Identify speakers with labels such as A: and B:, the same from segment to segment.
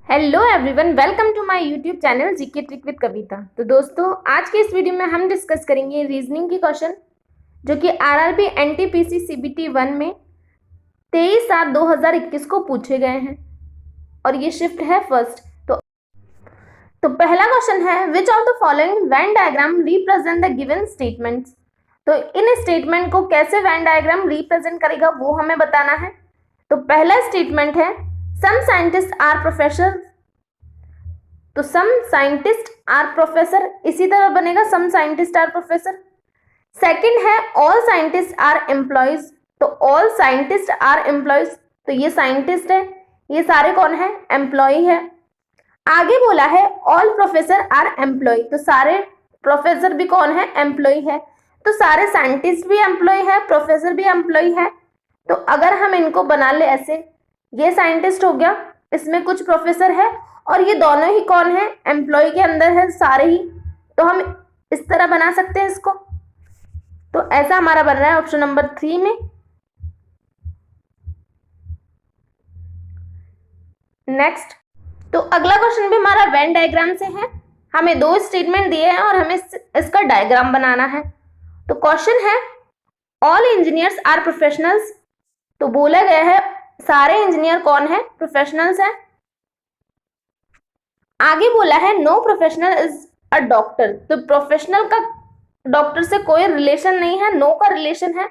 A: Hello everyone, welcome to my YouTube channel GK trick with Kavita. तो दोस्तों, आज के इस वीडियो में हम डिस्कस करेंगे रीजनिंग के क्वेश्चन जो कि आरआरबी एनटीपीसी सीबीटी 1 में 23/7/2021 को पूछे गए हैं और ये शिफ्ट है फर्स्ट। तो पहला क्वेश्चन है, which of the following Venn diagram represent the given statements. तो इन स्टेटमेंट को कैसे वेन डायग्राम रिप्रेजेंट करेगा वो हमें बताना है। तो पहला स्टेटमेंट है, सम साइंटिस्ट आर प्रोफेसर। तो सम साइंटिस्ट आर प्रोफेसर इसी तरह बनेगा, some scientist are professor. Second है, ऑल साइंटिस्ट आर एम्प्लॉयज। तो ऑल साइंटिस्ट आर एम्प्लॉयज, तो ये साइंटिस्ट है, ये सारे कौन है, एम्प्लॉय है। आगे बोला है ऑल प्रोफेसर आर एम्प्लॉय, तो सारे प्रोफेसर भी कौन है, एम्प्लॉय है। तो सारे साइंटिस्ट भी एम्प्लॉय है, प्रोफेसर भी एम्प्लॉय है। तो अगर हम इनको बना ले ऐसे, ये साइंटिस्ट हो गया, इसमें कुछ प्रोफेसर है और ये दोनों ही कौन है, एम्प्लॉय के अंदर है सारे ही। तो हम इस तरह बना सकते हैं इसको। तो ऐसा हमारा बन रहा है ऑप्शन नंबर 3 में। नेक्स्ट, तो अगला क्वेश्चन भी हमारा वेन डायग्राम से है। हमें दो स्टेटमेंट दिए हैं और हमें इसका डायग्राम बनाना है। तो क्वेश्चन है, ऑल इंजीनियर्स आर प्रोफेशनल्स। तो बोला गया है सारे इंजीनियर कौन है, प्रोफेशनल्स है। आगे बोला है no professional is a doctor. तो प्रोफेशनल का डॉक्टर से कोई रिलेशन नहीं है, नो का रिलेशन है,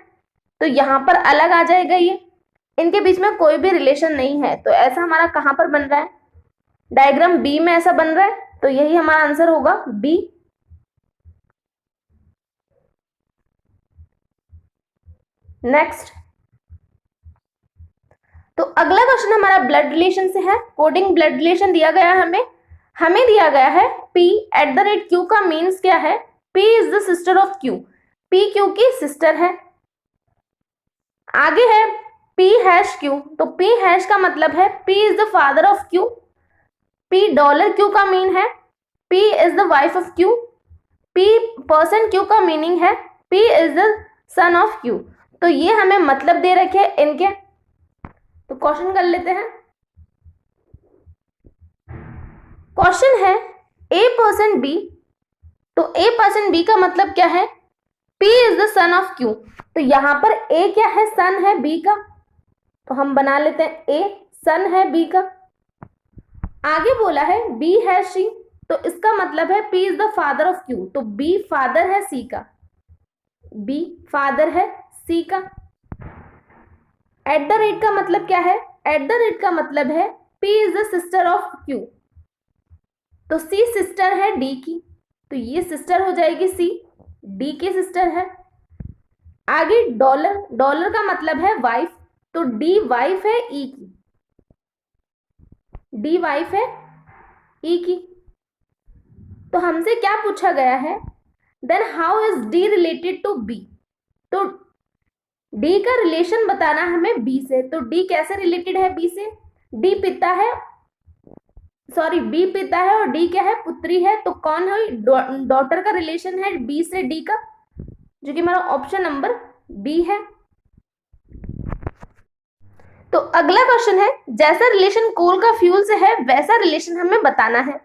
A: तो यहां पर अलग आ जाएगा, ये इनके बीच में कोई भी रिलेशन नहीं है। तो ऐसा हमारा कहां पर बन रहा है, डायग्राम बी में ऐसा बन रहा है। तो यही हमारा आंसर होगा बी। नेक्स्ट, तो अगला क्वेश्चन हमारा ब्लड रिलेशन से है। कोडिंग ब्लड रिलेशन दिया गया है हमें दिया गया है P @Q का मीन्स क्या है, P is the sister of Q, P Q की सिस्टर है। आगे है P#Q, तो P# का मतलब है P is the father of Q, $Q का मीन है P is the wife of Q, P %Q का मीनिंग है P is the son of Q। तो ये हमें मतलब दे रखे इनके। तो क्वेश्चन कर लेते हैं। क्वेश्चन है A%B। तो A%B का मतलब क्या है, P is the son of Q। तो यहां पर A क्या है, सन है B का, तो हम बना लेते हैं A सन है B का। आगे बोला है B#C, तो इसका मतलब है P is the father of Q। तो B फादर है C का, B फादर है C का। @ का मतलब क्या है, @ का मतलब है P is the sister of Q। तो C सिस्टर है D की, तो ये सिस्टर हो जाएगी C, D की सिस्टर है। आगे डॉलर का मतलब है वाइफ, तो D वाइफ है E की, D वाइफ है E की। तो हमसे क्या पूछा गया है, then how is D related to B। तो D का रिलेशन बताना हमें B से। तो D कैसे रिलेटेड है B से, B पिता है और D क्या है, पुत्री है। तो कौन है, डॉटर का रिलेशन है B से D का, जो कि हमारा ऑप्शन नंबर B है। तो अगला क्वेश्चन है, जैसा रिलेशन कोल का फ्यूल से है वैसा रिलेशन हमें बताना है।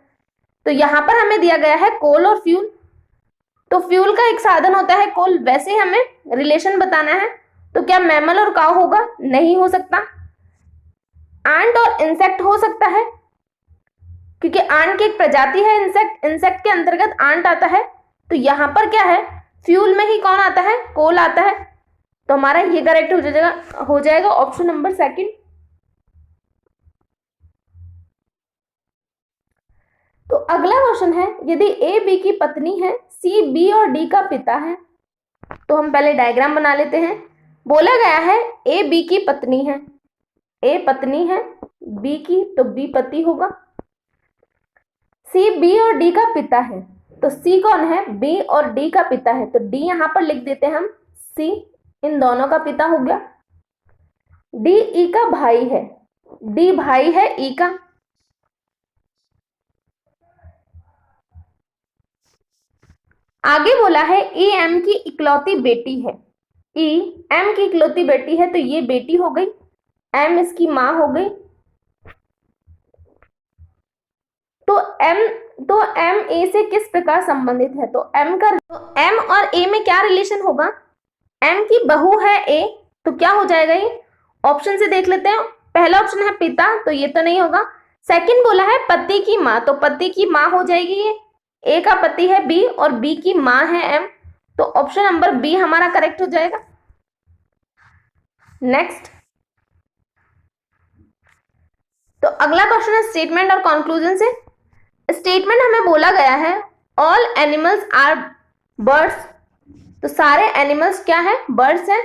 A: तो यहां पर हमें दिया गया है कोल और फ्यूल। तो फ्यूल का एक साधन होता है कोल, वैसे ही हमें रिलेशन बताना है। तो क्या मैमल और काऊ होगा, नहीं हो सकता। आंट और इंसेक्ट हो सकता है, क्योंकि आंट की एक प्रजाति है इंसेक्ट के अंतर्गत आंट आता है। तो यहां पर क्या है, फ्यूल में ही कौन आता है, कोल आता है। तो हमारा ये करेक्ट हो जाएगा ऑप्शन नंबर 2। तो अगला क्वेश्चन है, यदि A B की पत्नी है, C B और D का पिता है। तो हम पहले डायग्राम बना लेते हैं। बोला गया है A B की पत्नी है, A पत्नी है B की, तो B पति होगा। C B और D का पिता है, तो C कौन है, B और D का पिता है, तो D यहां पर लिख देते हैं हम, C इन दोनों का पिता हो गया। D E का भाई है, D भाई है E का। आगे बोला है E M की इकलौती बेटी है, E M की इकलौती बेटी है, तो ये बेटी हो गई, M इसकी मां हो गई। तो एम ए से किस प्रकार संबंधित है? तो एम और ए में क्या रिलेशन होगा? एम की बहू है ए, तो क्या हो जाएगा ये? ऑप्शन से देख लेते हैं। पहला ऑप्शन है पिता, तो ये तो नहीं होगा। सेकंड बोला है पति की माँ, तो पति की माँ हो जाएगी ये। ए का पति है बी और बी की माँ है एम, तो ऑप्शन नंबर बी हमारा करेक्ट हो जाएगा। नेक्स्ट, तो अगला क्वेश्चन है स्टेटमेंट और कंक्लूजन से। स्टेटमेंट हमें बोला गया है ऑल एनिमल्स आर बर्ड्स, तो सारे एनिमल्स क्या है? बर्ड्स हैं।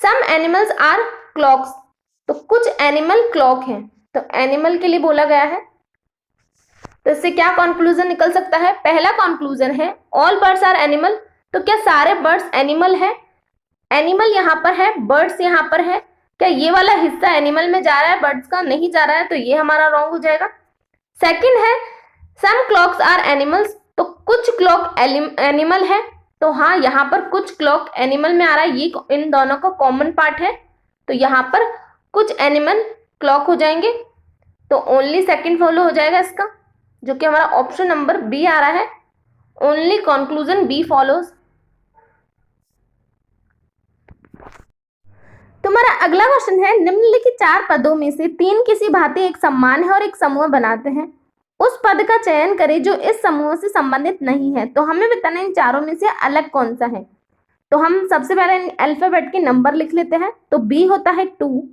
A: सम एनिमल्स आर क्लॉक्स, तो कुछ एनिमल क्लॉक हैं, तो एनिमल के लिए बोला गया है। तो इससे क्या कंक्लूजन निकल सकता है? पहला कंक्लूजन है ऑल बर्ड्स आर एनिमल, तो क्या सारे बर्ड्स एनिमल है? एनिमल यहाँ पर है, बर्ड्स यहाँ पर है, क्या ये वाला हिस्सा एनिमल में जा रहा है, बर्ड्स का नहीं जा रहा है, तो ये हमारा रॉन्ग हो जाएगा। सेकंड है सम क्लॉक्स आर एनिमल्स, तो कुछ क्लॉक एनिमल है, तो हाँ यहाँ पर कुछ क्लॉक एनिमल में आ रहा है, ये इन दोनों का कॉमन पार्ट है, तो यहाँ पर कुछ एनिमल क्लॉक हो जाएंगे, तो ओनली सेकंड फॉलो हो जाएगा इसका, जो कि हमारा ऑप्शन नंबर बी आ रहा है। Only conclusion B follows. तुम्हारा अगला क्वेश्चन है निम्नलिखित 4 पदों में से 3 किसी भांति एक सम्मान है और एक समूह बनाते हैं, उस पद का चयन करें जो इस समूह से संबंधित नहीं है। तो हमें बताना इन चारों में से अलग कौन सा है। तो हम सबसे पहले अल्फाबेट के नंबर लिख लेते हैं। तो बी होता है 2,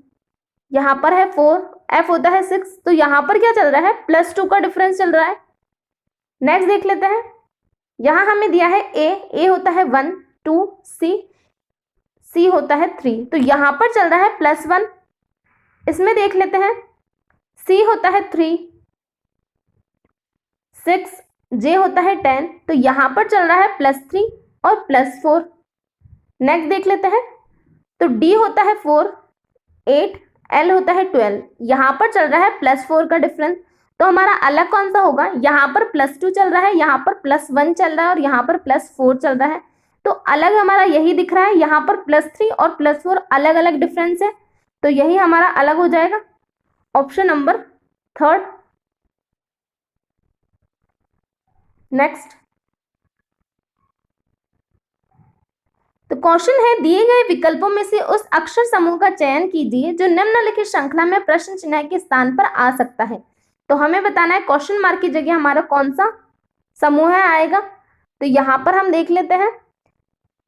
A: यहाँ पर है 4, एफ होता है 6, तो यहाँ पर क्या चल रहा है? +2 का डिफरेंस चल रहा है। नेक्स्ट देख लेते हैं, यहाँ हमें दिया है ए होता है 1, 2, सी होता है 3, तो यहाँ पर चल रहा है +1। इसमें देख लेते हैं, सी होता है 3, 6, जे होता है 10, तो यहाँ पर चल रहा है +3 और +4। नेक्स्ट देख लेते हैं, तो डी होता है 4, 8, एल होता है 12, यहाँ पर चल रहा है +4 का डिफरेंस, तो हमारा अलग कौन सा होगा? यहाँ पर +2 चल रहा है, यहाँ पर +1 चल रहा है और यहाँ पर +4 चल रहा है, तो अलग हमारा यही दिख रहा है। यहाँ पर +3 और +4 अलग अलग डिफरेंस है, तो यही हमारा अलग हो जाएगा, ऑप्शन नंबर 3। नेक्स्ट, तो क्वेश्चन है दिए गए विकल्पों में से उस अक्षर समूह का चयन कीजिए जो निम्नलिखित श्रृंखला में प्रश्न चिन्ह के स्थान पर आ सकता है। तो हमें बताना है क्वेश्चन मार्क की जगह हमारा कौन सा समूह है आएगा। तो यहाँ पर हम देख लेते हैं,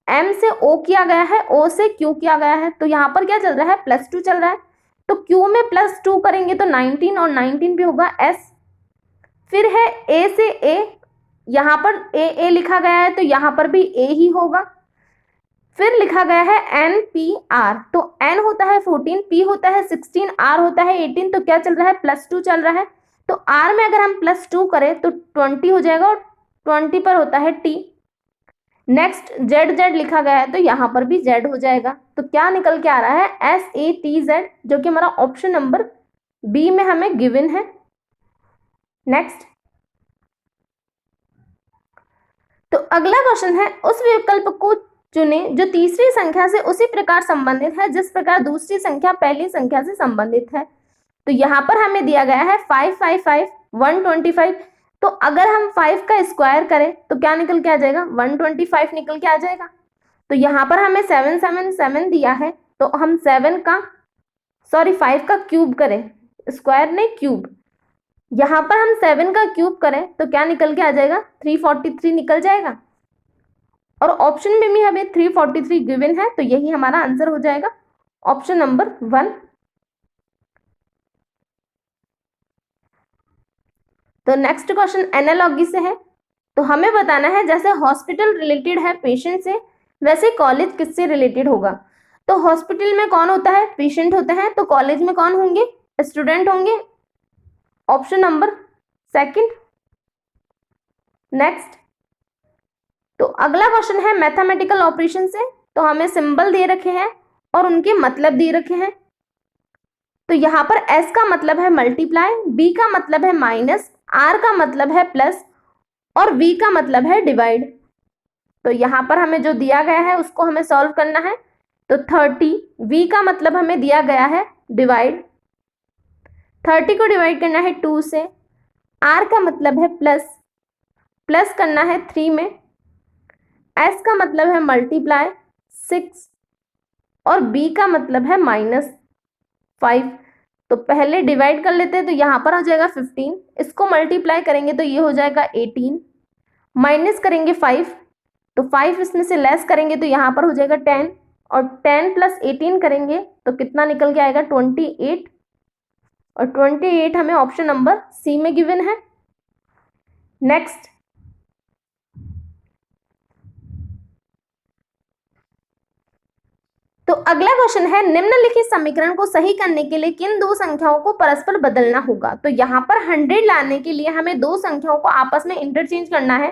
A: एम से ओ किया गया है, ओ से क्यू किया गया है, तो यहाँ पर क्या चल रहा है? +2 चल रहा है, तो क्यू में +2 करेंगे तो 19 और 19 भी होगा एस। फिर है ए से ए, यहाँ पर ए लिखा गया है, तो यहाँ पर भी ए ही होगा। फिर लिखा गया है एन पी आर, तो एन होता है 14, पी होता है 16, आर होता है 18, तो क्या चल रहा है? +2 चल रहा है, तो आर में अगर हम +2 करें तो 20 हो जाएगा और 20 पर होता है टी। नेक्स्ट जेड लिखा गया है, तो यहाँ पर भी जेड हो जाएगा, तो क्या निकल के आ रहा है? SATZ, जो कि हमारा ऑप्शन नंबर बी में हमें गिवन है। नेक्स्ट, तो अगला क्वेश्चन है उस विकल्प को चुने जो तीसरी संख्या से उसी प्रकार संबंधित है जिस प्रकार दूसरी संख्या पहली संख्या से संबंधित है। तो यहाँ पर हमें दिया गया है 5, 5, 5, 125, तो अगर हम 5 का स्क्वायर करें तो क्या निकल के आ जाएगा? 125 निकल के आ जाएगा। तो यहाँ पर हमें 7, 7, 7 दिया है, तो हम 5 का क्यूब करें, स्क्वायर नहीं क्यूब, यहाँ पर हम 7 का क्यूब करें तो क्या निकल के आ जाएगा? 343 निकल जाएगा, और ऑप्शन में भी हमें 343 गिवन है, तो यही हमारा आंसर हो जाएगा, ऑप्शन नंबर 1। तो नेक्स्ट क्वेश्चन एनालॉजी से है। तो हमें बताना है जैसे हॉस्पिटल रिलेटेड है पेशेंट से, वैसे कॉलेज किससे रिलेटेड होगा। तो हॉस्पिटल में कौन होता है? पेशेंट होता है, तो कॉलेज में कौन होंगे? स्टूडेंट होंगे, ऑप्शन नंबर 2। नेक्स्ट, तो अगला क्वेश्चन है मैथमेटिकल ऑपरेशन से। तो हमें सिंबल दे रखे हैं और उनके मतलब दे रखे हैं। तो यहाँ पर S का मतलब है मल्टीप्लाई, B का मतलब है माइनस, R का मतलब है प्लस और V का मतलब है डिवाइड। तो यहाँ पर हमें जो दिया गया है उसको हमें सॉल्व करना है। तो 30, V का मतलब हमें दिया गया है डिवाइड, 30 को डिवाइड करना है 2 से, R का मतलब है प्लस, प्लस करना है 3 में, S का मतलब है मल्टीप्लाई 6 और B का मतलब है -5। तो पहले डिवाइड कर लेते हैं, तो यहाँ पर हो जाएगा 15, इसको मल्टीप्लाई करेंगे तो ये हो जाएगा 18, माइनस करेंगे 5, तो 5 इसमें से लेस करेंगे तो यहाँ पर हो जाएगा 10, और 10 + 18 करेंगे तो कितना निकल के आएगा 28, और 28 हमें ऑप्शन नंबर सी में गिवन है। नेक्स्ट, तो अगला क्वेश्चन है निम्नलिखित समीकरण को सही करने के लिए किन दो संख्याओं को परस्पर बदलना होगा। तो यहाँ पर 100 लाने के लिए हमें दो संख्याओं को आपस में इंटरचेंज करना है।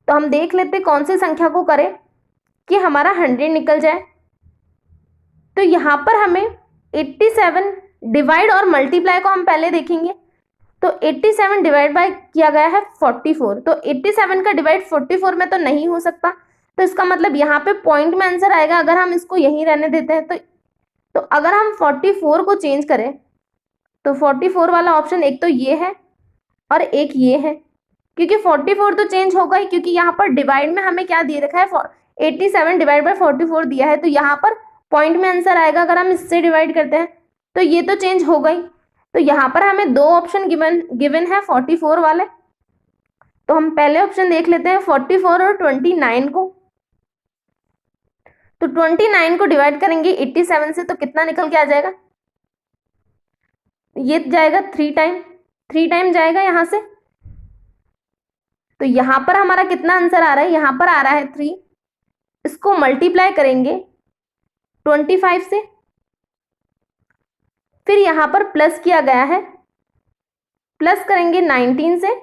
A: तो हम देख लेते हैं कौन सी संख्या को करें कि हमारा 100 निकल जाए। तो यहाँ पर हमें 87 डिवाइड और मल्टीप्लाई को हम पहले देखेंगे। तो 87 डिवाइड बाय किया गया है 44, तो 87 का डिवाइड 44 में तो नहीं हो सकता, तो इसका मतलब यहाँ पे पॉइंट में आंसर आएगा अगर हम इसको यहीं रहने देते हैं। तो अगर हम 44 को चेंज करें तो 44 वाला ऑप्शन एक तो ये है और एक ये है, क्योंकि 44 तो चेंज होगा ही, क्योंकि यहाँ पर डिवाइड में हमें क्या दे रखा है 87 डिवाइड बाय 44 दिया है, तो यहाँ पर पॉइंट में आंसर आएगा अगर हम इससे डिवाइड करते हैं, तो ये तो चेंज होगा ही। तो यहाँ पर हमें दो ऑप्शन गिवन है 44 वाले। तो हम पहले ऑप्शन देख लेते हैं 44 और 29 को। तो 29 को डिवाइड करेंगे 87 से तो कितना निकल के आ जाएगा, ये जाएगा 3 टाइम जाएगा यहाँ से। तो यहाँ पर हमारा कितना आंसर आ रहा है, यहाँ पर आ रहा है 3, इसको मल्टीप्लाई करेंगे 25 से, फिर यहाँ पर प्लस किया गया है, प्लस करेंगे 19 से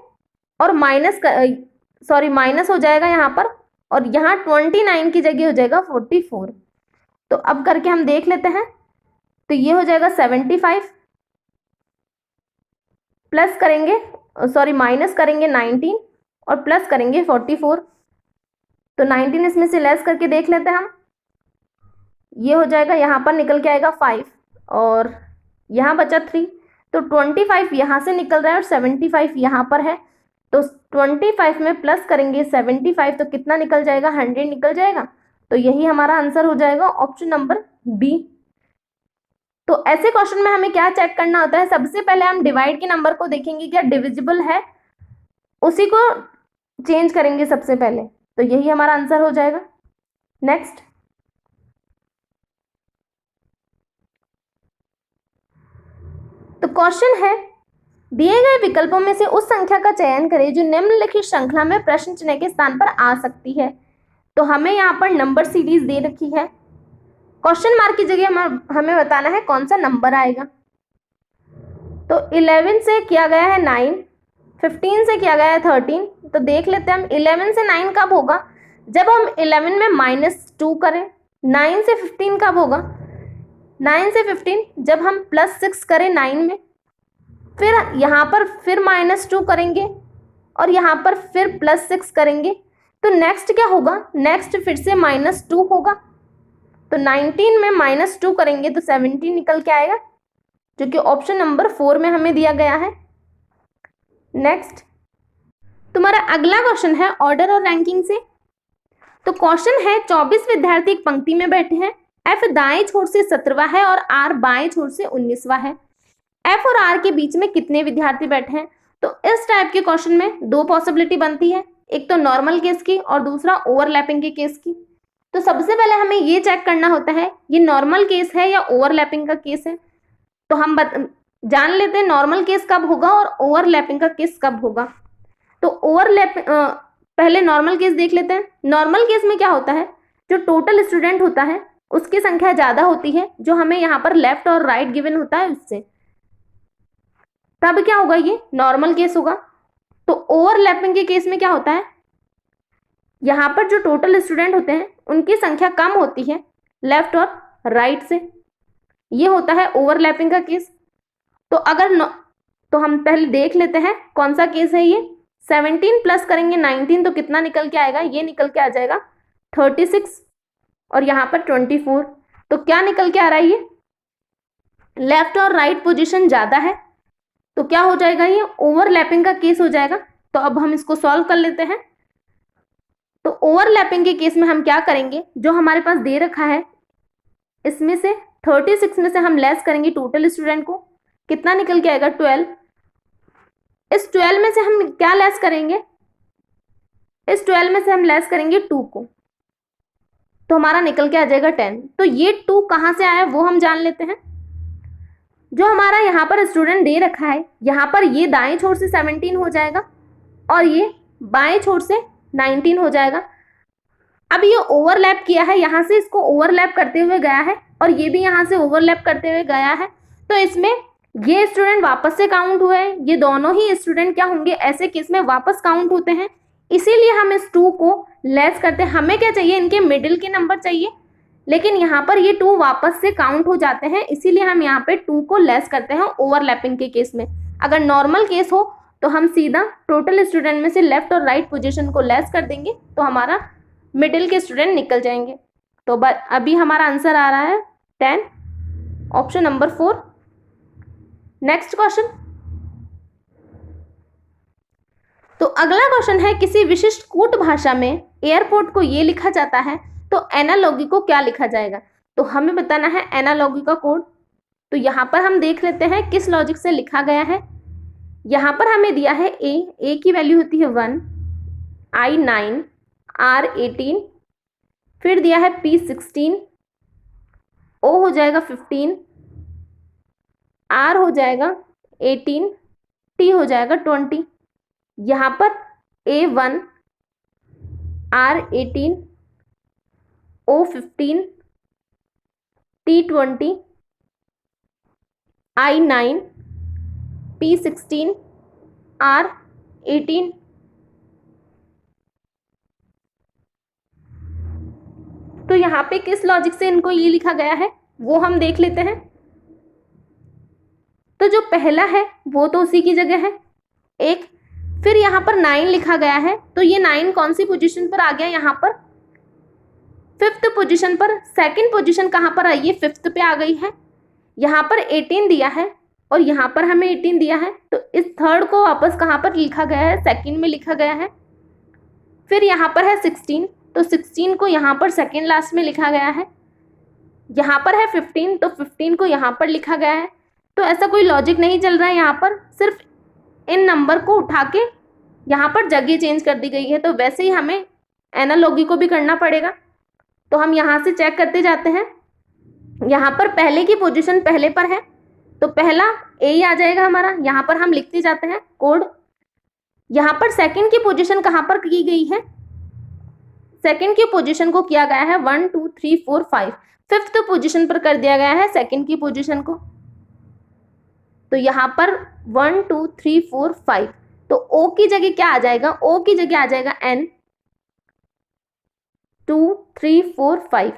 A: और माइनस हो जाएगा यहाँ पर, और यहाँ 29 की जगह हो जाएगा 44। तो अब करके हम देख लेते हैं। तो ये हो जाएगा 75, माइनस करेंगे 19 और प्लस करेंगे 44। तो 19 इसमें से लेस करके देख लेते हैं हम, ये हो जाएगा यहाँ पर निकल के आएगा 5 और यहाँ बचा 3। तो 25 यहाँ से निकल रहा है और 75 यहाँ पर है, तो 25 में प्लस करेंगे 75 तो कितना निकल जाएगा, 100 निकल जाएगा। तो यही हमारा आंसर हो जाएगा ऑप्शन नंबर बी। तो ऐसे क्वेश्चन में हमें क्या चेक करना होता है, सबसे पहले हम डिवाइड के नंबर को देखेंगे क्या डिविजिबल है, उसी को चेंज करेंगे सबसे पहले, तो यही हमारा आंसर हो जाएगा। नेक्स्ट, तो क्वेश्चन है दिए गए विकल्पों में से उस संख्या का चयन करें जो निम्नलिखित श्रृंखला में प्रश्न चिन्ह के स्थान पर आ सकती है। तो हमें यहाँ पर नंबर सीरीज दे रखी है, क्वेश्चन मार्क की जगह हमें बताना है कौन सा नंबर आएगा। तो 11 से किया गया है 9, 15 से किया गया है 13। तो देख लेते हैं हम 11 से 9 कब होगा, जब हम 11 में -2 करें। 9 से 15 कब होगा, 9 से 15 जब हम +6 करें 9 में, फिर यहाँ पर फिर -2 करेंगे और यहाँ पर फिर +6 करेंगे। तो नेक्स्ट क्या होगा, नेक्स्ट फिर से -2 होगा। तो 19 में -2 करेंगे तो 17 निकल के आएगा, जो कि ऑप्शन नंबर 4 में हमें दिया गया है। नेक्स्ट, तुम्हारा अगला क्वेश्चन है ऑर्डर और रैंकिंग से। तो क्वेश्चन है 24 विद्यार्थी एक पंक्ति में बैठे हैं, F दाएं छोर से 17वां है और R बाएं छोर से 19वां है। F और R के बीच में कितने विद्यार्थी बैठे हैं। तो इस टाइप के क्वेश्चन में दो पॉसिबिलिटी बनती है, एक तो नॉर्मल केस की और दूसरा ओवरलैपिंग के केस की। तो सबसे पहले हमें ये चेक करना होता है ये नॉर्मल केस है या ओवरलैपिंग का केस है। तो हम जान लेते हैं नॉर्मल केस कब होगा और ओवरलैपिंग का केस कब होगा। तो पहले नॉर्मल केस देख लेते हैं। नॉर्मल केस में क्या होता है, जो टोटल स्टूडेंट होता है उसकी संख्या ज्यादा होती है, जो हमें यहाँ पर लेफ्ट और राइट गिवन होता है उससे, तब क्या होगा, ये नॉर्मल केस होगा। तो ओवरलैपिंग के केस में क्या होता है, यहाँ पर जो टोटल स्टूडेंट होते हैं उनकी संख्या कम होती है लेफ्ट और राइट से, ये होता है ओवरलैपिंग का केस। तो तो हम पहले देख लेते हैं कौन सा केस है ये। 17 प्लस करेंगे 19 तो कितना निकल के आएगा, ये निकल के आ जाएगा 36 और यहाँ पर 24। तो क्या निकल के आ रहा है, ये लेफ्ट और राइट पोजीशन ज्यादा है, तो क्या हो जाएगा, ये ओवरलैपिंग का केस हो जाएगा। तो अब हम इसको सॉल्व कर लेते हैं। तो ओवरलैपिंग के केस में हम क्या करेंगे, जो हमारे पास दे रखा है इसमें से 36 में से हम लेस करेंगे टोटल स्टूडेंट को, कितना निकल के आएगा 12। इस 12 में से हम क्या लेस करेंगे, इस 12 में से हम लेस करेंगे 2 को, तो हमारा निकल के आ जाएगा 10। तो ये 2 कहां से आया वो हम जान लेते हैं। जो हमारा यहाँ पर स्टूडेंट दे रखा है, यहाँ पर ये दाएं छोर से 17 हो जाएगा और ये बाएं छोर से 19 हो जाएगा। अब ये ओवरलैप किया है, यहाँ से इसको ओवरलैप करते हुए गया है और ये भी यहाँ से ओवरलैप करते हुए गया है, तो इसमें ये स्टूडेंट वापस से काउंट हुए हैं। ये दोनों ही स्टूडेंट क्या होंगे, ऐसे केस में वापस काउंट होते हैं, इसीलिए हम इस 2 को लेस करते हैं। हमें क्या चाहिए, इनके मिडिल के नंबर चाहिए, लेकिन यहाँ पर ये 2 वापस से काउंट हो जाते हैं, इसीलिए हम यहाँ पे 2 को लेस करते हैं ओवरलैपिंग के केस में। अगर नॉर्मल केस हो तो हम सीधा टोटल स्टूडेंट में से लेफ्ट और राइट पोजीशन को लेस कर देंगे, तो हमारा मिडिल के स्टूडेंट निकल जाएंगे। तो अभी हमारा आंसर आ रहा है 10, ऑप्शन नंबर 4। Next question. तो अगला क्वेश्चन है, किसी विशिष्ट कूट भाषा में एयरपोर्ट को ये लिखा जाता है, तो एनालॉगी को क्या लिखा जाएगा। तो हमें बताना है एनालॉगी का कोड। तो यहाँ पर हम देख लेते हैं किस लॉजिक से लिखा गया है। यहाँ पर हमें दिया है ए की वैल्यू होती है 1, I 9, R 18, फिर दिया है P 16, O हो जाएगा 15, R हो जाएगा 18, T हो जाएगा 20। यहाँ पर A1, R 18, O 15, T 20, I 9, P 16, R 18। तो यहाँ पे किस लॉजिक से इनको ये लिखा गया है वो हम देख लेते हैं। तो जो पहला है वो तो उसी की जगह है एक, फिर यहाँ पर 9 लिखा गया है, तो ये 9 कौन सी पोजीशन पर आ गया, यहाँ पर 5th पोजीशन पर। सेकंड पोजीशन कहाँ पर आई है, 5th पे आ गई है। यहाँ पर 18 दिया है और यहाँ पर हमें 18 दिया है, तो इस थर्ड को वापस कहाँ पर लिखा गया है, सेकंड में लिखा गया है। फिर यहाँ पर है 16, तो 16 को यहाँ पर सेकंड लास्ट में लिखा गया है। यहाँ पर है 15, तो 15 को यहाँ पर लिखा गया है। तो ऐसा कोई लॉजिक नहीं चल रहा है, यहाँ पर सिर्फ इन नंबर को उठा के यहाँ पर जगह चेंज कर दी गई है। तो वैसे ही हमें एनालॉगी को भी करना पड़ेगा। तो हम यहाँ से चेक करते जाते हैं। यहाँ पर पहले की पोजीशन पहले पर है, तो पहला ए ही आ जाएगा हमारा। यहाँ पर हम लिखते जाते हैं कोड। यहाँ पर सेकंड की पोजीशन कहाँ पर की गई है, सेकंड की पोजीशन को किया गया है 1 2 3 4 5, 5th पोजीशन पर कर दिया गया है सेकंड की पोजीशन को। तो यहाँ पर 1 2 3 4 5, तो ओ की जगह क्या आ जाएगा, ओ की जगह आ जाएगा n 2 3 4 5,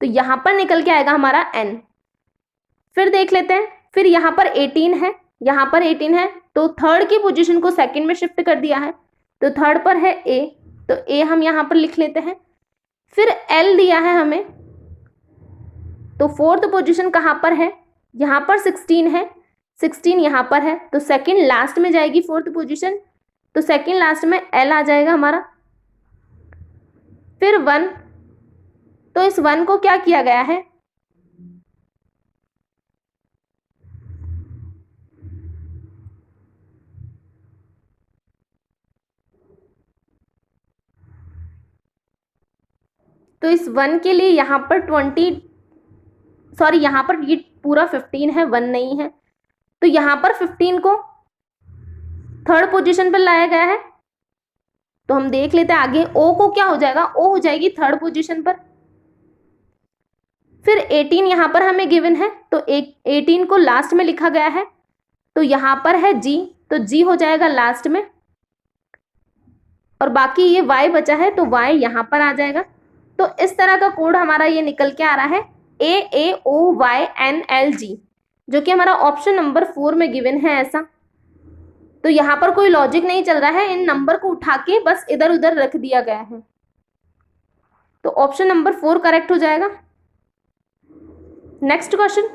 A: तो यहाँ पर निकल के आएगा हमारा n। फिर देख लेते हैं, फिर यहाँ पर 18 है, यहाँ पर 18 है, तो थर्ड की पोजीशन को सेकंड में शिफ्ट कर दिया है, तो थर्ड पर है a, तो a हम यहाँ पर लिख लेते हैं। फिर l दिया है हमें, तो फोर्थ पोजीशन कहाँ पर है, यहाँ पर 16 है, 16 यहाँ पर है, तो सेकंड लास्ट में जाएगी फोर्थ पोजीशन, तो सेकंड लास्ट में l आ जाएगा हमारा। फिर 1, तो इस 1 को क्या किया गया है, तो इस 1 के लिए यहाँ पर 20, सॉरी यहाँ पर ये पूरा 15 है, 1 नहीं है, तो यहाँ पर 15 को थर्ड पोजीशन पर लाया गया है। तो हम देख लेते हैं आगे, ओ को क्या हो जाएगा, ओ हो जाएगी थर्ड पोजीशन पर। फिर 18 यहाँ पर हमें गिवन है, तो 18 को लास्ट में लिखा गया है, तो यहाँ पर है जी, तो जी हो जाएगा लास्ट में, और बाकी ये y बचा है, तो y यहाँ पर आ जाएगा। तो इस तरह का कोड हमारा ये निकल के आ रहा है AAOYNLG, जो कि हमारा ऑप्शन नंबर 4 में गिवन है ऐसा। तो यहाँ पर कोई लॉजिक नहीं चल रहा है, इन नंबर को उठा के बस इधर उधर रख दिया गया है, तो ऑप्शन नंबर 4 करेक्ट हो जाएगा। Next question.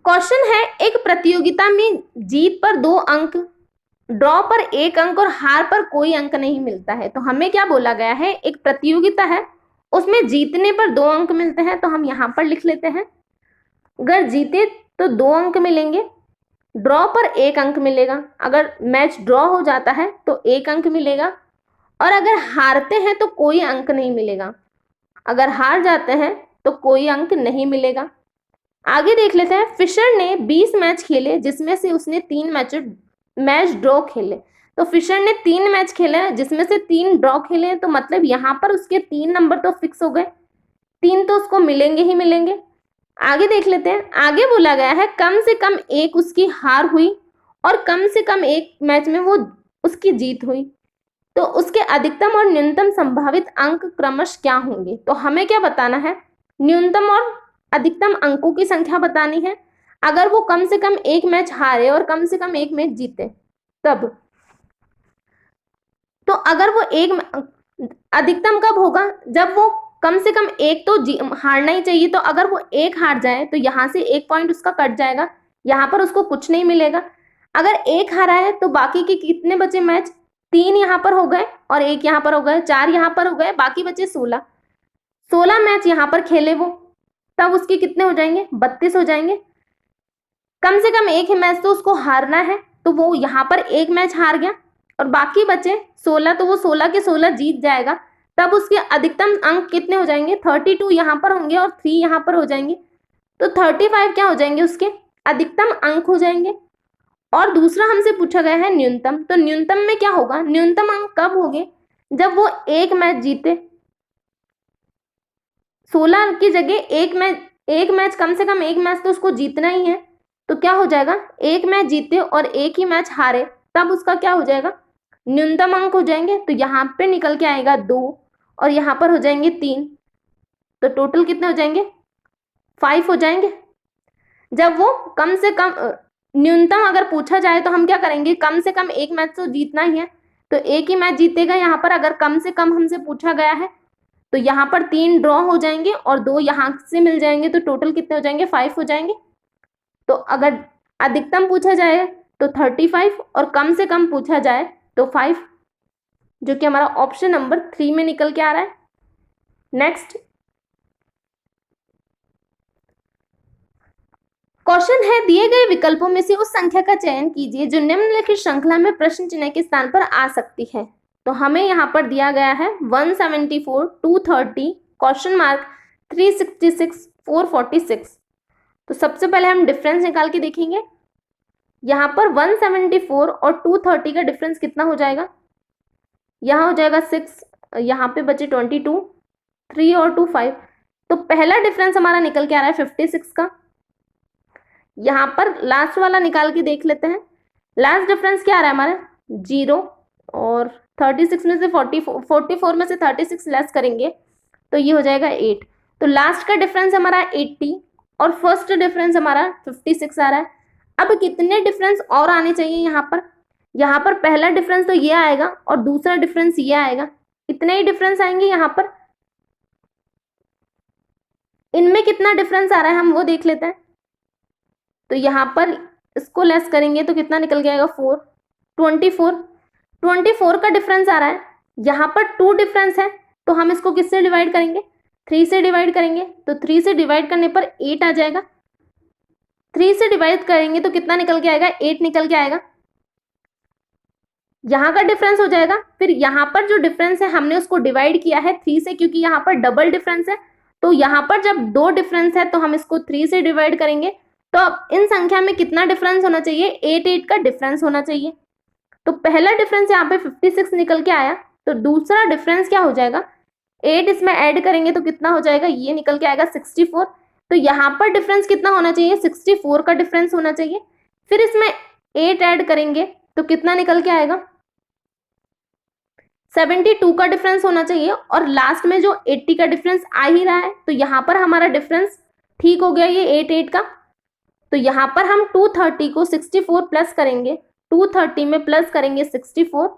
A: क्वेश्चन है, एक प्रतियोगिता में जीत पर 2 अंक, ड्रॉ पर 1 अंक और हार पर कोई अंक नहीं मिलता है। तो हमें क्या बोला गया है, एक प्रतियोगिता है, उसमें जीतने पर 2 अंक मिलते हैं। तो हम यहां पर लिख लेते हैं, अगर जीते तो 2 अंक मिलेंगे, ड्रॉ पर 1 अंक मिलेगा, अगर मैच ड्रॉ हो जाता है तो 1 अंक मिलेगा, और अगर हारते हैं तो कोई अंक नहीं मिलेगा, अगर हार जाते हैं तो कोई अंक नहीं मिलेगा। आगे देख लेते हैं, फिशर ने 20 मैच खेले जिसमें से उसने 3 मैच ड्रॉ खेले। तो फिशर ने 3 मैच खेले जिसमें से 3 ड्रॉ खेले, तो मतलब यहाँ पर उसके 3 नंबर तो फिक्स हो गए, 3 तो उसको मिलेंगे ही मिलेंगे। आगे देख लेते हैं, आगे बोला गया है कम से कम एक उसकी हार हुई और कम से कम एक मैच में वो उसकी जीत हुई, तो उसके अधिकतम और न्यूनतम संभावित अंक क्रमश क्या होंगे। तो हमें क्या बताना है, न्यूनतम और अधिकतम अंकों की संख्या बतानी है। अगर वो कम से कम एक मैच हारे और कम से कम एक मैच जीते तब, तो अगर वो अधिकतम कब होगा, जब वो कम से कम एक तो हारना ही चाहिए। तो अगर वो एक हार जाए तो यहाँ से 1 पॉइंट उसका कट जाएगा, यहाँ पर उसको कुछ नहीं मिलेगा। अगर एक हारा है तो बाकी के कितने बचे मैच, 3 यहाँ पर हो गए और 1 यहाँ पर हो गए, 4 यहाँ पर हो गए, बाकी बचे 16 मैच यहाँ पर खेले वो, तब उसके कितने हो जाएंगे, 32 हो जाएंगे। कम से कम एक मैच तो उसको हारना है, तो वो यहाँ पर एक मैच हार गया और बाकी बचे 16, तो वो 16 के 16 जीत जाएगा, तब उसके अधिकतम अंक कितने हो जाएंगे, 32 यहाँ पर होंगे और 3 यहाँ पर हो जाएंगे, तो 35 क्या हो जाएंगे, उसके अधिकतम अंक हो जाएंगे। और दूसरा हमसे पूछा गया है न्यूनतम, तो न्यूनतम में क्या होगा, न्यूनतम अंक कब होंगे, जब वो एक मैच जीते, 16 की जगह एक मैच कम से कम एक मैच तो उसको जीतना ही है, तो क्या हो जाएगा, एक मैच जीते और एक ही मैच हारे, तब उसका क्या हो जाएगा, न्यूनतम अंक हो जाएंगे। तो यहाँ पे निकल के आएगा 2 और यहाँ पर हो जाएंगे 3, तो टोटल कितने हो जाएंगे, 5 हो जाएंगे। जब वो कम से कम न्यूनतम अगर पूछा जाए तो हम क्या करेंगे, कम से कम एक मैच तो जीतना ही है, तो एक ही मैच जीतेगा यहाँ पर। अगर कम से कम हमसे पूछा गया है तो यहाँ पर 3 ड्रॉ हो जाएंगे और 2 यहाँ से मिल जाएंगे, तो टोटल कितने हो जाएंगे, 5 हो जाएंगे। तो अगर अधिकतम पूछा जाए तो 35 और कम से कम पूछा जाए तो 5, जो कि हमारा ऑप्शन नंबर 3 में निकल के आ रहा है। नेक्स्ट क्वेश्चन है, दिए गए विकल्पों में से उस संख्या का चयन कीजिए जो निम्नलिखित श्रृंखला में प्रश्न चिन्ह के स्थान पर आ सकती है। तो हमें यहाँ पर दिया गया है 174, 230, क्वेश्चन मार्क, 366, 446। तो सबसे पहले हम डिफरेंस निकाल के देखेंगे। यहाँ पर 174 और 230 का डिफरेंस कितना हो जाएगा, यहाँ हो जाएगा 6, यहाँ पे बचे 22, 3 और 2 5। तो पहला डिफरेंस हमारा निकल के आ रहा है 56 का। यहाँ पर लास्ट वाला निकाल के देख लेते हैं, लास्ट डिफरेंस क्या आ रहा है हमारा, 0, और 36 में से 44 में से 36 लेस करेंगे तो ये हो जाएगा 8। तो लास्ट का डिफरेंस हमारा 80 और फर्स्ट डिफरेंस हमारा 56 आ रहा है। अब कितने डिफरेंस और आने चाहिए यहाँ पर पहला डिफरेंस तो ये आएगा और दूसरा डिफरेंस ये आएगा, इतने ही डिफरेंस आएंगे यहाँ पर। इनमें कितना डिफरेंस आ रहा है हम वो देख लेते हैं। तो यहाँ पर इसको लेस करेंगे तो कितना निकल के आएगा, 24 का डिफरेंस आ रहा है। यहाँ पर 2 डिफरेंस है तो हम इसको किससे डिवाइड करेंगे, 3 से डिवाइड करेंगे, तो 3 से डिवाइड करने पर 8 आ जाएगा। 3 से डिवाइड करेंगे तो कितना निकल के आएगा, 8 निकल के आएगा। यहाँ का डिफरेंस हो जाएगा। फिर यहाँ पर जो डिफरेंस है हमने उसको डिवाइड किया है 3 से, क्योंकि यहाँ पर डबल डिफरेंस है। तो यहाँ पर जब 2 डिफरेंस है तो हम इसको 3 से डिवाइड करेंगे। तो अब इन संख्या में कितना डिफरेंस होना चाहिए, 8 का डिफरेंस होना चाहिए। तो पहला डिफरेंस यहाँ पे 56 निकल के आया, तो दूसरा डिफरेंस क्या हो जाएगा, 8 इसमें ऐड करेंगे तो कितना हो जाएगा, ये निकल के आएगा 64। तो यहाँ पर डिफरेंस कितना होना चाहिए, 64 का डिफरेंस होना चाहिए। फिर इसमें 8 ऐड करेंगे तो कितना निकल के आएगा, 72 का डिफरेंस होना चाहिए। और लास्ट में जो 80 का डिफरेंस आ ही रहा है, तो यहाँ पर हमारा डिफरेंस ठीक हो गया ये 8 का। तो यहाँ पर हम 230 को 64 प्लस करेंगे, 230 में प्लस करेंगे 64,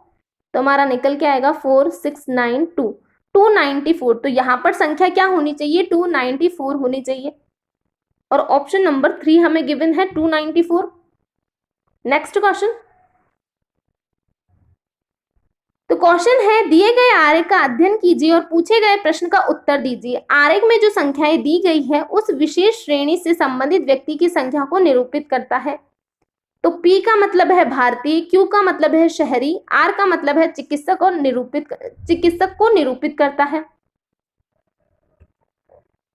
A: तो हमारा निकल के आएगा 4692, 294। तो यहाँ पर संख्या क्या होनी चाहिए, 294 होनी चाहिए। और ऑप्शन नंबर 3 हमें गिवन है 294। नेक्स्ट क्वेश्चन, तो क्वेश्चन है दिए गए आरेख का अध्ययन कीजिए और पूछे गए प्रश्न का उत्तर दीजिए। आरेख में जो संख्याएं दी गई है उस विशेष श्रेणी से संबंधित व्यक्ति की संख्या को निरूपित करता है। तो P का मतलब है भारतीय, Q का मतलब है शहरी, R का मतलब है चिकित्सक और चिकित्सक को निरूपित करता है।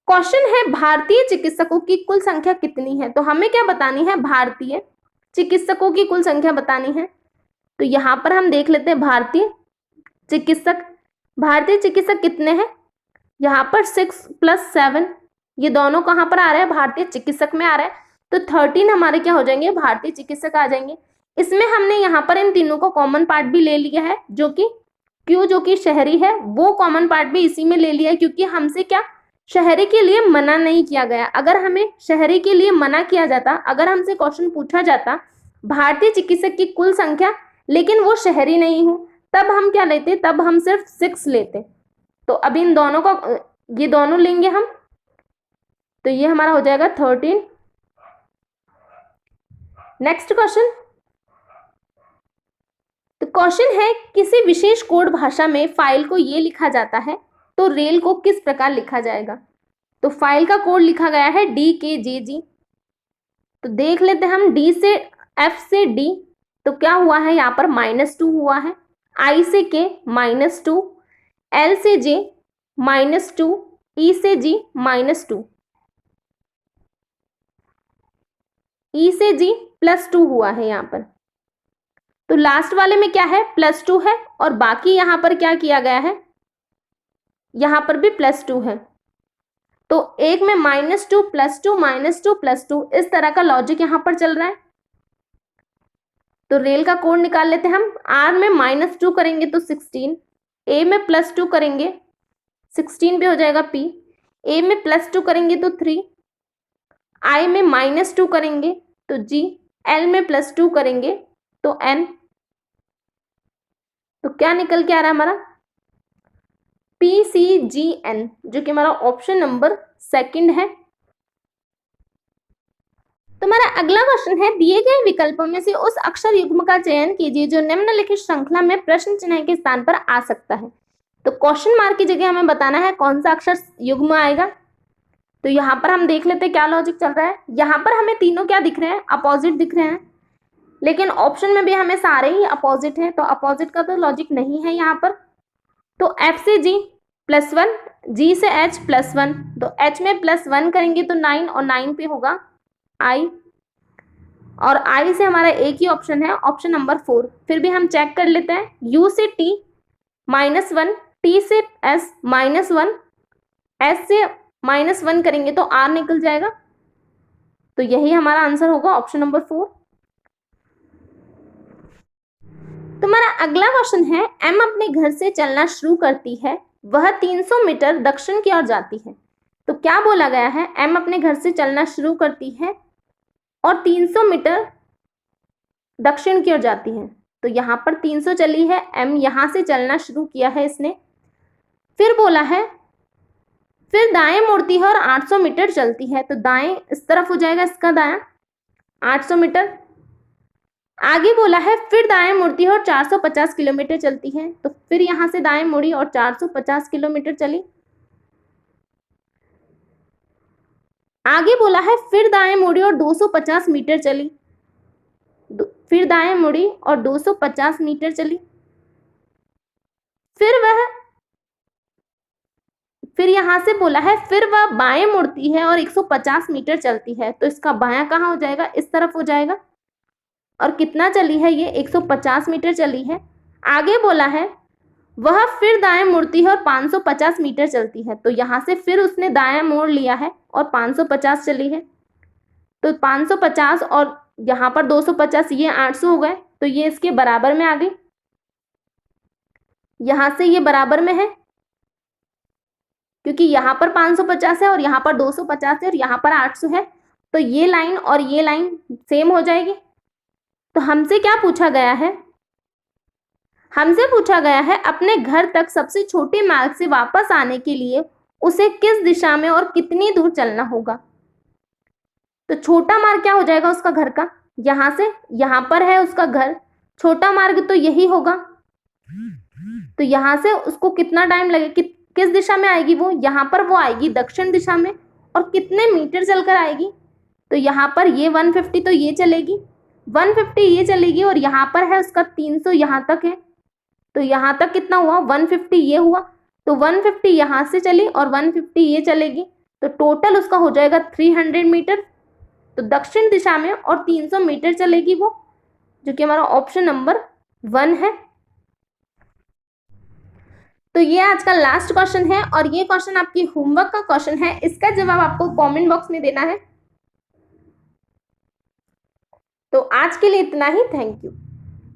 A: क्वेश्चन है भारतीय चिकित्सकों की कुल संख्या कितनी है। तो हमें क्या बतानी है, भारतीय चिकित्सकों की कुल संख्या बतानी है। तो यहां पर हम देख लेते हैं भारतीय चिकित्सक कितने हैं, यहाँ पर 6 + 7, ये दोनों कहाँ पर आ रहे हैं, भारतीय चिकित्सक में आ रहा है। तो 13 हमारे क्या हो जाएंगे, भारतीय चिकित्सक आ जाएंगे। इसमें हमने यहाँ पर इन तीनों को कॉमन पार्ट भी ले लिया है, जो कि क्यू जो कि शहरी है वो कॉमन पार्ट भी इसी में ले लिया है, क्योंकि हमसे क्या शहरी के लिए मना नहीं किया गया। अगर हमें शहरी के लिए मना किया जाता, अगर हमसे क्वेश्चन पूछा जाता भारतीय चिकित्सक की कुल संख्या लेकिन वो शहरी नहीं हो, तब हम क्या लेते, तब हम सिर्फ 6 लेते। तो अभी इन दोनों को, ये दोनों लेंगे हम, तो ये हमारा हो जाएगा 13। नेक्स्ट क्वेश्चन, तो क्वेश्चन है किसी विशेष कोड भाषा में फाइल को ये लिखा जाता है तो रेल को किस प्रकार लिखा जाएगा। तो फाइल का कोड लिखा गया है DKJG। तो देख लेते हैं हम, D से F से D, तो क्या हुआ है यहाँ पर -2 हुआ है, I से K -2, L से J -2, E से G -2, E से G +2 हुआ है यहाँ पर। तो लास्ट वाले में क्या है, +2 है, और बाकी यहाँ पर क्या किया गया है, यहाँ पर भी +2 है। तो एक में -2 +2 -2 +2, इस तरह का लॉजिक यहाँ पर चल रहा है। तो रेल का कोड निकाल लेते हैं हम। R में -2 करेंगे तो 16, A में +2 करेंगे 16 भी हो जाएगा P, A में +2 करेंगे तो 3, I में -2 करेंगे तो G, L में +2 करेंगे तो N। तो क्या निकल के आ रहा है हमारा, PCGN, जो कि हमारा ऑप्शन नंबर 2 है। तो हमारा अगला क्वेश्चन है दिए गए विकल्पों में से उस अक्षर युग्म का चयन कीजिए जो निम्नलिखित श्रृंखला में प्रश्न चिन्ह के स्थान पर आ सकता है। तो क्वेश्चन मार्क की जगह हमें बताना है कौन सा अक्षर युग्म आएगा। तो यहाँ पर हम देख लेते हैं क्या लॉजिक चल रहा है। यहाँ पर हमें तीनों क्या दिख रहे हैं, अपोजिट दिख रहे हैं, लेकिन ऑप्शन में भी हमें सारे ही अपोजिट हैं, तो अपोजिट का तो लॉजिक नहीं है यहाँ पर। तो F से G +1, G से H +1, तो H में +1 करेंगे तो 9, और 9 पे होगा I, और I से हमारा एक ही ऑप्शन है, ऑप्शन नंबर 4। फिर भी हम चेक कर लेते हैं, U से T -1, T से S -1, S से -1 करेंगे तो R निकल जाएगा। तो यही हमारा आंसर होगा, ऑप्शन नंबर 4। तो हमारा अगला क्वेश्चन है M अपने घर से चलना शुरू करती है, वह 300 मीटर दक्षिण की ओर जाती है। तो क्या बोला गया है, M अपने घर से चलना शुरू करती है और 300 मीटर दक्षिण की ओर जाती है। तो यहाँ पर 300 चली है, M यहाँ से चलना शुरू किया है इसने। फिर बोला है फिर दाएं मुड़ती है और 800 मीटर चलती है। तो दाएं इस तरफ हो जाएगा, इसका दायां 800 मीटर। आगे बोला है फिर दाएं मुड़ती है और 450 किलोमीटर चलती है। तो फिर यहाँ से दाएं मुड़ी और 450 किलोमीटर चली। आगे बोला है फिर दाएं मुड़ी और 250 मीटर चली, फिर दाएं मुड़ी और 250 मीटर चली। फिर यहां से बोला है फिर वह बाएं मुड़ती है और 150 मीटर चलती है। तो इसका बायां कहाँ हो जाएगा, इस तरफ हो जाएगा। और कितना चली है ये, 150 मीटर चली है। आगे बोला है वह फिर दाएं मुड़ती है और 550 मीटर चलती है। तो यहाँ से फिर उसने दाएं मोड़ लिया है और 550 चली है। तो 550 और यहाँ पर 250, ये 800 हो गए, तो ये इसके बराबर में आ गई। यहाँ से ये बराबर में है क्योंकि यहाँ पर 550 है और यहाँ पर 250 है और यहाँ पर 800 है, तो ये लाइन और ये लाइन सेम हो जाएगी। तो हमसे क्या पूछा गया है, हमसे पूछा गया है अपने घर तक सबसे छोटे मार्ग से वापस आने के लिए उसे किस दिशा में और कितनी दूर चलना होगा। तो छोटा मार्ग क्या हो जाएगा उसका घर का, यहां से यहां पर है उसका घर, छोटा मार्ग तो यही होगा। तो यहां से उसको कितना टाइम लगेगा, किस दिशा में आएगी वो, यहां पर वो आएगी दक्षिण दिशा में, और कितने मीटर चलकर आएगी, तो यहां पर ये 150 तो ये चलेगी, 150 ये चलेगी, और यहां पर है उसका 300 यहां तक है, तो यहां तक कितना हुआ 150 ये हुआ, तो 150 यहां से चली और 150 ये चलेगी, तो टोटल उसका हो जाएगा 300 मीटर, तो दक्षिण दिशा में, और 300 मीटर चलेगी वो, जो कि हमारा ऑप्शन नंबर 1 है। तो ये आज का लास्ट क्वेश्चन है, और ये क्वेश्चन आपकी होमवर्क का क्वेश्चन है, इसका जवाब आपको कमेंट बॉक्स में देना है। तो आज के लिए इतना ही, थैंक यू।